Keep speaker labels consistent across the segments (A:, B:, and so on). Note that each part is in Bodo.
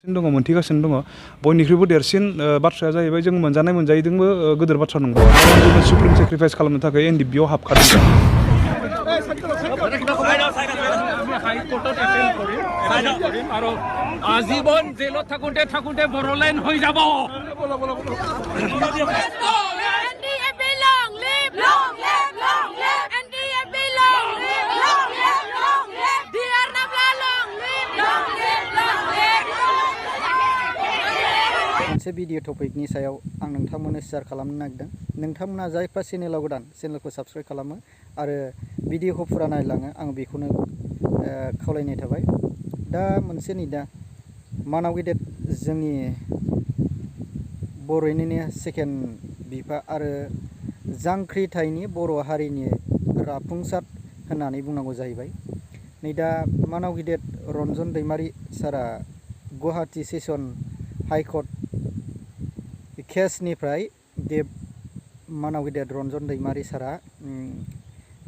A: दङ मोनथिगासिनो दङ बयनिख्रुइबो देरसिन बाथ्राया जाहैबाय जों मोनजानाय मोनजायैदोंबो गोदोर बाथ्रा नंगौ जोङो सुप्रिम सेक्रिफाइस खालामनो थाखाय NDFB आव हाबखादों
B: আজীবন জেলত থাকোঁতে থাকোঁতে বড়লাইন হৈ যাব NDFB long live long live long live NDFB long live long live long live dear Nabla long live long live long live
C: मोनसे भिडिअ टपिकनि सायाव आं नोंथांमोननो शेयार खालामनो नागिरदों नोंथांमोना जायफ्रा चेनेलाव गोदान चेनेलखौ साबस्क्राइब खालामो आरो भिडिअखौ फुरा नायलाङो आं बेखौनो खावलायनाय थाबाय दा मोनसे नै दा मानाव गेदेर जोंनि बर'निनो सेकेन्ड बिफा आरो जांख्रिथायनि बर' हारिनि राफुंसार होननानै बुंनांगौ जाहैबाय नै दा मानाव गेदेर रन्जन दैमारि सारा गुवाहाटी सेसन हाइकर्ट केसनिफ्राय बे मानाव गेदेर रन्जन दैमारि सारा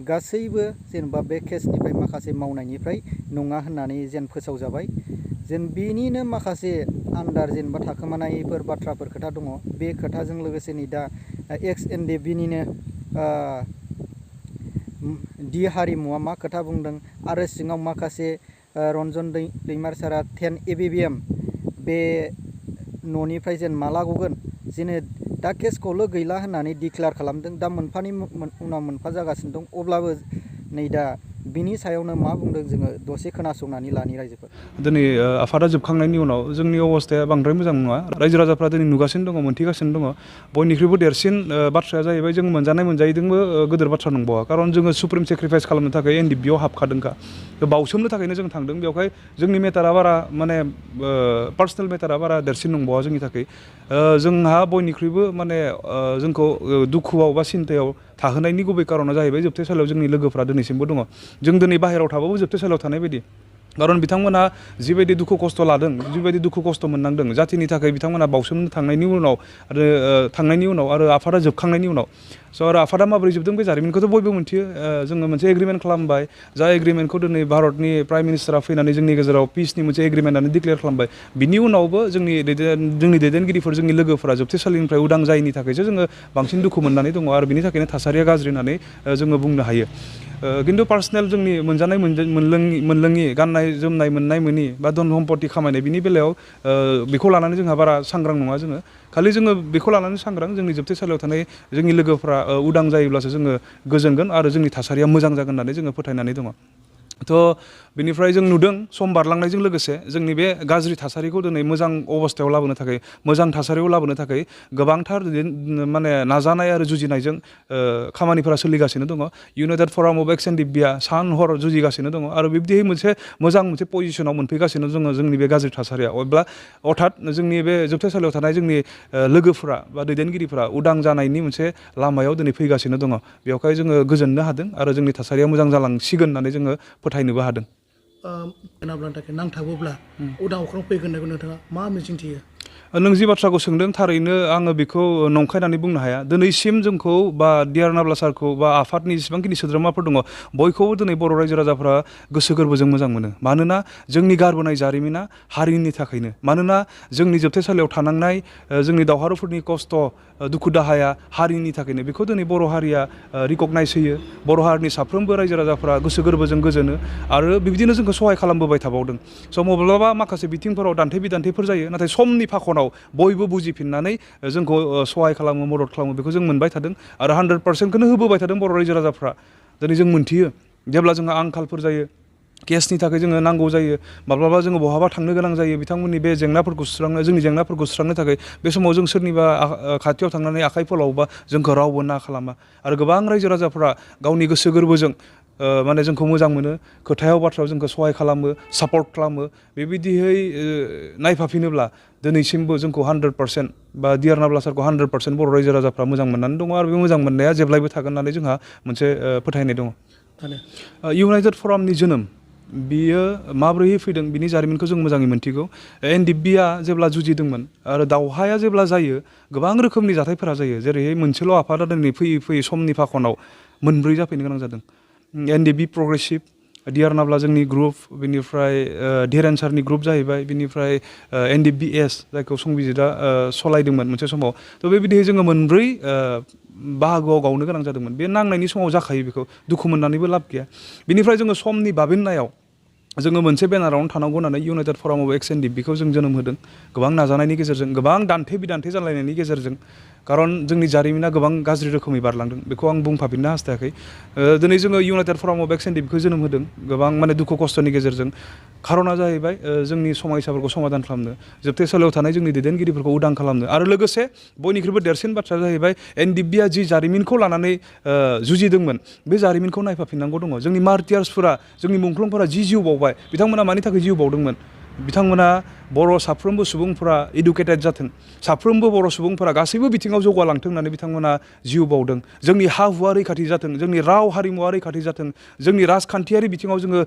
C: गासैबो जेनेबा बे केसनिफ्राय माखासे मावनायनिफ्राय नङा होननानै जेन फोसावजाबाय जेन बेनिनो माखासे आन्दार जेनेबा थाखोमानायफोर बाथ्राफोर खोथा दङ बे खोथाजों लोगोसे नै दा एक्स NDFBनिनो डि हारिमुआ मा खोथा बुंदों आरो सिङाव माखासे रन्जन दैमारि सारा 10 ABBM बे न'निफ्राय जेन माला गगोन जेने दा केसखौल' गैला होननानै डिक्लेयार खालामदों दा मोनफानि उनाव मोनफा जागासिनो दं अब्लाबो नै दा बिनि सायावनो मा बुंदों जोङो दसे खोनासंनानै लानि रायजोफोर
A: दिनै आफादा जोबखांनायनि उनाव जोंनि अबस्थाया बांद्राय मोजां नङा रायजो राजाफ्रा दिनै नुगासिनो दङ मोनथिगासिनो दङ बयनिख्रुइबो देरसिन बाथ्राया जाहैबाय जों मोनजानाय मोनजायैदोंबो गोदोर बाथ्रा नंबावा खारन जोङो सुप्रिम सेक्रिफाइस खालामनो थाखाय NDFB आव हाबखादोंखा बावसोमनो थाखायनो जों थांदों बेवहाय जोंनि मेटारा बारा माने पार्सनेल मेटारा बारा देरसिन नंबावा जोंनि थाखाय जोंहा बयनिख्रुइबो माने जोंखौ दुखुआव बा सिन्तायाव थाहोनायनि गुबै कारना जाहैबाय जोबथेसालियाव जोंनि लोगोफ्रा दिनैसिमबो दङ जों दिनै बाहेरायाव थाबाबो जोबथेसालियाव थानाय बायदि खारन बिथांमोना जिबायदि दुखु खस्थ लादों जिबायदि दुखु खस्थ मोननांदों जातिनि थाखाय बिथांमोना बावसोमनो थांनायनि उनाव आरो आफादा जोबखांनायनि उनाव स' आरो आफादा माबोरै जोबदों बे जारिमिनखौथ' बयबो मिथियो जोङो मोनसे एग्रिमेन्ट खालामबाय जाय एग्रिमेन्टखौ दिनै भारतनि प्राइम मिनिस्टारा फैनानै जोंनि गेजेराव पिसनि मोनसे एग्रिमेन्टआनो डिक्लेयार खालामबाय बिनि उनावबो जोंनि दैदेनगिरिफोर जोंनि लोगोफोरा जोबथेसालिनिफ्राय उदां जायैनि थाखायसो जोङो बांसिन दुखु मोननानै दङ आरो बिनि थाखायनो थासारिया गाज्रि होननानै जोङो बुंनो हायो खिन्थु पार्सनेल जोंनि मोनजानाय मोनलोङि गाननाय जोमनाय मोननाय मोनि बा धन सम्पति खामायनाय बिनि बेलायाव बेखौ लानानै जोंहा बारा सांग्रां नङा जोङो खालि जोङो बेखौ लानानै सांग्रां जोंनि जोबथेसालियाव थानाय जोंनि लोगोफ्रा उदां जायोब्लासो जोङो गोजोनगोन आरो जोंनि थासारिया मोजां जागोन होननानै जोङो फोथायनानै दङ थ' बेनिफ्राय जों नुदों सम बारलांनायजों लोगोसे जोंनि बे गाज्रि थासारिखौ दिनै मोजां अबस्थायाव लाबोनो थाखाय मोजां थासारियाव लाबोनो थाखाय गोबांथार माने नाजानाय आरो जुजिनायजों खामानिफोरा सोलिगासिनो दङ इउनाइटेड फराम अफ एक्स NDFB आ सान हर जुजिगासिनो दङ आरो बिब्दिहै मोनसे मोजां मोनसे पजिसनाव मोनफैगासिनो दङ जोंनि बे गाज्रि थासारिया अब्ला अर्थात जोंनि बे जोबथेसालियाव थानाय जोंनि लोगोफोरा बा दैदेनगिरिफोरा उदां जानायनि मोनसे लामायाव दिनै फैगासिनो दङ बेवहाय जोङो गोजोननो हादों आरो जोंनि थासारिया मोजां जालांसिगोन होननानै जोङो फोथायनोबो हादों
D: खोनाब्लानो थाखाय नांथाबोब्ला उदां अख्रां फैगोन होननायखौ नोंथाङा मा मिजिंथियो
A: नों जि बाथ्राखौ सोंदों थारैनो आङो बेखौ नंखायनानै बुंनो हाया दिनैसिम जोंखौ बा डियार नाब्ला सारखौ बा आफादनि जेसेबांखिनि सोद्रोमाफोर दङ बयखौबो दिनै बर' रायजो राजाफ्रा गोसो गोरबोजों मोजां मोनो मानोना जोंनि गारबोनाय जारिमिना हारिनि थाखायनो मानोना जोंनि जोबथेसालियाव थानांनाय जोंनि दावहारुफोरनि खस्थ' दुखु दाहाया हारिनि थाखायनो बेखौ दिनै बर' हारिया रिकगनाइज होयो बर' हारिनि साफ्रोमबो रायजो राजाफ्रा गोसो गोरबोजों गोजोनो आरो बिबदिनो जोंखौ सहाय खालामबोबाय थाबावदों स' माब्लाबा माखासे बिथिंफोराव दान्थे बिदान्थेफोर जायो नाथाय समनि फाखनाव बयबो बुजिफिननानै जोंखौ सहाय खालामो मदद खालामो बेखौ जों मोनबाय थादों आरो 100%खौनो होबोबाय थादों बर' रायजो राजाफ्रा दिनै जों मोनथियो जेब्ला जोंहा आंखालफोर जायो केसनि थाखाय जोङो नांगौ जायो माब्लाबा जोङो बहाबा थांनो गोनां जायो बिथांमोननि बे जेंनाफोरखौ सुस्रांनो जोंनि जेंनाफोरखौ सुस्रांनो थाखाय बे समाव जों सोरनिबा खाथियाव थांनानै आखाइ फोलावोबा जोंखौ रावबो ना खालामा आरो गोबां रायजो राजाफ्रा गावनि गोसो गोरबोजों माने जोंखौ मोजां मोनो खोथायाव बाथ्रायाव जोंखौ सहाय खालामो सापर्ट खालामो बेबायदिहै नायफाफिनोब्ला दिनैसिमबो जोंखौ 100% बा डियार नाब्ला सारखौ 100% बर' रायजो राजाफ्रा मोजां मोननानै दङ आरो बे मोजां मोननाया जेब्लायबो थागोन होननानै जोंहा मोनसे फोथायनाय दङ इउनाइटेड फरामनि जोनोम बियो माब्रैहै फैदों बिनि जारिमिनखौ जों मोजाङै मोनथिगौ NDFB आ जेब्ला जुजिदोंमन आरो दावहाया जेब्ला जायो गोबां रोखोमनि जाथायफोरा जायो जेरैहाय मोनसेल' आफादा दिनै फैयै फैयै समनि फाखनाव मोनब्रै जाफैनो गोनां जादों NDFB प्रग्रेसिभ डिआर नाब्ला जोंनि ग्रुप बेनिफ्राय धीरेन सारनि ग्रुप जाहैबाय बेनिफ्राय NDFB जायखौ संबिजिदा सलायदोंमोन मोनसे समाव थ' बेबायदिहै जोङो मोनब्रै बाहागोआव गावनो गोनां जादोंमोन बे नांनायनि समाव जाखायो बेखौ दुखु मोननानैबो लाब गैया बेनिफ्राय जोङो समनि बाबेननायाव जोङो मोनसे बेनारावनो थानांगौ होननानै इउनाइटेड फराम अफ एक्स NDFB जों जोनोम होदों गोबां नाजानायनि गेजेरजों गोबां दान्थे बिदान्थे जालायनायनि गेजेरजों खारन जोंनि जारिमिना गोबां गाज्रि रोखोमै बारलांदों बेखौ आं बुंफाफिननो हास्थायाखै दिनै जोङो इउनाइटेड फराम अफ एक्स NDFB जोनोम होदों गोबां माने दुखु खस्थ'नि गेजेरजों खारना जाहैबाय जोंनि समयसाफोरखौ समाधान खालामनो जोबथेसालियाव थानाय जोंनि दैदेनगिरिफोरखौ उदां खालामनो आरो लोगोसे बयनिख्रुइबो देरसिन बाथ्राया जाहैबाय NDFB जि जारिमिनखौ लानानै जुजिदोंमोन बे जारिमिनखौ नायफाफिननांगौ दङ जोंनि मार्टियार्सफोरा जोंनि मुंख्लंफोरा जि जिउ बावबाय बिथांमोना मानि थाखाय जिउ बावदोंमोन बिथांमोना बर' साफ्रोमबो सुबुंफोरा इडुकेटेड जाथों साफ्रोमबो बर' सुबुंफोरा गासैबो बिथिङाव जौगालांथों होननानै बिथांमोना जिउ बावदों जोंनि हा हुआ रैखाथि जाथों जोंनि राव हारिमुवा रैखाथि जाथों जोंनि राजखान्थियारि बिथिङाव जोङो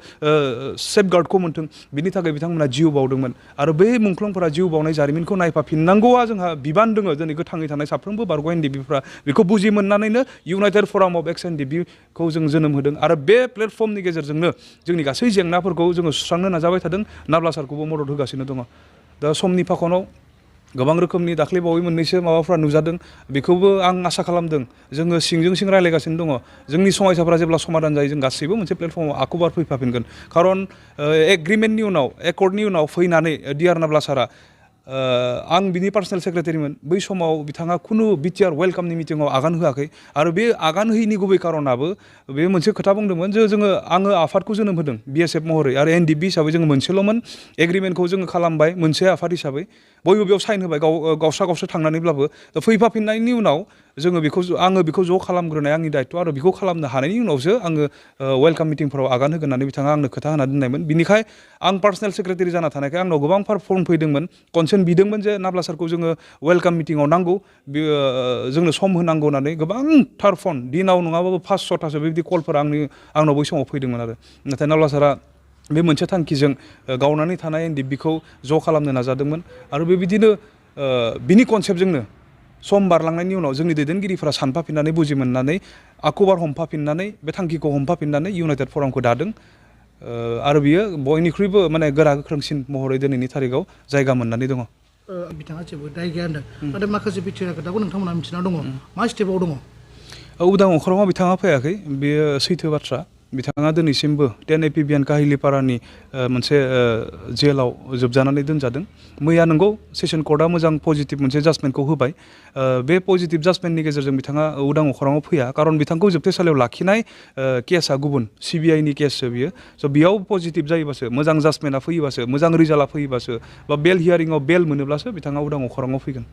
A: सेफगार्डखौ मोनथों बिनि थाखाय बिथांमोना जिउ बावदोंमोन आरो बे मुंख्लंफोरा जिउ बावनाय जारिमिनखौ नायफाफिननांगौआ जोंहा बिबान दङ दिनै गोथाङै थानाय साफ्रोमबो बारग' NDFBफ्रा बेखौ बुजि मोननानैनो इउनाइटेड फराम अफ एक्स NDFBखौ जों जोनोम होदों आरो बे प्लेटफर्मनि गेजेरजोंनो जोंनि गासै जेंनाफोरखौ जोङो सुस्रांनो नाजाबाय थादों नाब्ला सारखौबो मदद होगासिनो दङ दा समनि फाखनाव गोबां रोखोमनि दाख्लैबावै मोननैसो माबाफ्रा नुजादों बेखौबो आं आसा खालामदों जोङो सिंजों सिं रायलायगासिनो दङ जोंनि समयसाफ्रा जेब्ला समाधान जायो जों गासैबो मोनसे प्लेटफर्माव आखुबार फैफाफिनगोन खारन एग्रिमेन्टनि उनाव एकर्डनि उनाव फैनानै डिआर नाब्ला सारा आं बिनि पार्सनेल सेक्रेटारिमोन बै समाव बिथाङा खुनु बिटिआर वेलकामनि मिटिङाव आगान होआखै आरो बे आगान होयैनि गुबै कारनाबो बे मोनसे खोथा बुंदोंमोन जे आङो आफादखौ जोनोम होदों BSF महरै आरो NDFB हिसाबै जोङो मोनसेल'मोन एग्रिमेन्टखौ जोङो खालामबाय मोनसे आफाद हिसाबै बयबो बेयाव साइन होबाय गावस्रा थांनानैब्लाबो फैफाफिननायनि उनाव आङो बेखौ ज' खालामग्रोनाय आंनि दायित्व आरो बेखौ खालामनो हानायनि उनावसो आङो वेलकाम मिटिंफोराव आगान होगोन होननानै बिथाङा आंनो खोथा होना दोननायमोन बिनिखाय आं पार्सनेल सेक्रेटारि जाना थानायखाय आंनाव गोबांफोर फर्म फैदोंमोन कनसेन्ट बिदोंमोन जे नाब्ला सारखौ जोङो वेलकाम मिटिङाव नांगौ जोंनो सम होनांगौ होननानै गोबांथार फन दिनाव नङाबाबो 5-6थासो बेबायदि कलफोरा आंनाव बै समाव फैदोंमोन आरो नाथाय नाब्ला सारा बे मोनसे थांखिजों गावनानै थानाय NDFBखौ ज' खालामनो नाजादोंमोन आरो बेबायदिनो बिनि कनसेप्टजोंनो सम बारलांनायनि उनाव जोंनि दैदेनगिरिफोरा सानफाफिननानै बुजि मोननानै आखुबार हमफाफिननानै बे थांखिखौ हमफाफिननानै इउनाइटेड फरामखौ दादों आरो बियो बयनिख्रुइबो माने गोरा गोख्रोंसिन महरै दिनैनि थारिखआव जायगा मोननानै दङ
D: बिथाङा जेबो दाय गैया होनदों नाथाय माखासे बिटिआर खोथाखौ नोंथांमोना मिथिना दङ मा स्टेपआव दङ
A: उदां अख्राङाव बिथाङा फैयाखै बेयो सैथो बाथ्रा बिथाङा दिनैसिमबो 10 APBN काहिलिपारानि मोनसे जेलाव जोबजानानै दोनजादों मैया नंगौ सेसन कर्टआ मोजां पजिटिभ मोनसे जाजमेन्टखौ होबाय बे पजिटिभ जाजमेन्टनि गेजेरजों बिथाङा उदां अख्राङाव फैया खारन बिथांखौ जोबथेसालियाव लाखिनाय केसआ गुबुन CBIनि केससो बियो स' बेयाव पजिटिभ जायोबासो मोजां जाजमेन्टआ फैयोबासो मोजां रिजाल्टआ फैयोबासो बा बेल हियारिंआव बेल मोनोब्लासो बिथाङा उदां अख्राङाव फैगोन